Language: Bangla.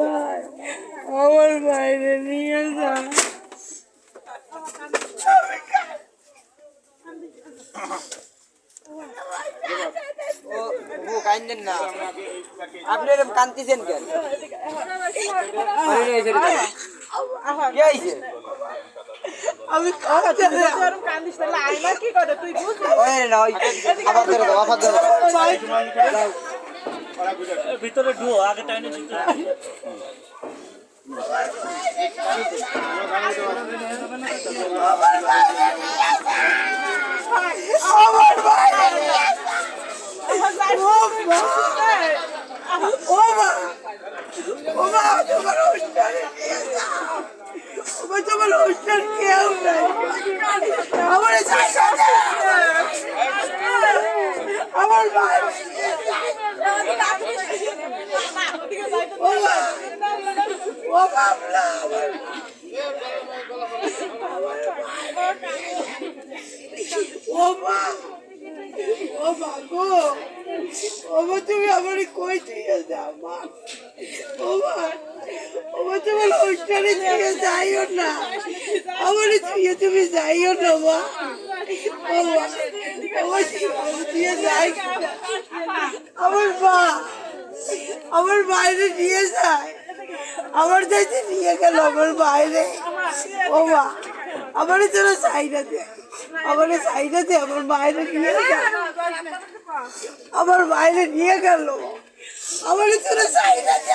ভাই আমার বাইরে নিয়ে যা। কান্দেন না, আপনি এরকম কান্দিছেন কেন? আমি ভিতরে ঢুকো আগে টাইনে দিতে আমার ভাই ও মা ও মা তোমার অনুষ্ঠানে নিয়ে যাও। তোমার অনুষ্ঠান কেউ নাই আমার আমার ভাই ও বাবলা ও মা ও মা গো ও মা তুমি আমার কই দিয়ে যাও মা ও মা তোমার অনুষ্ঠানে দিয়ে যাইও না আমার তুমি যাইও না মা ও মা দিয়ে যাই আমার মা আমার বাইরে নিয়ে যায় আমার যাইতে নিয়ে গেল আমার বাইরে ও মা আমার তোর সাইডাতে আমার সাইডাতে আমার বাইরে নিয়ে গেল আমার বাইরে নিয়ে গেল আমার তোর সাইডাতে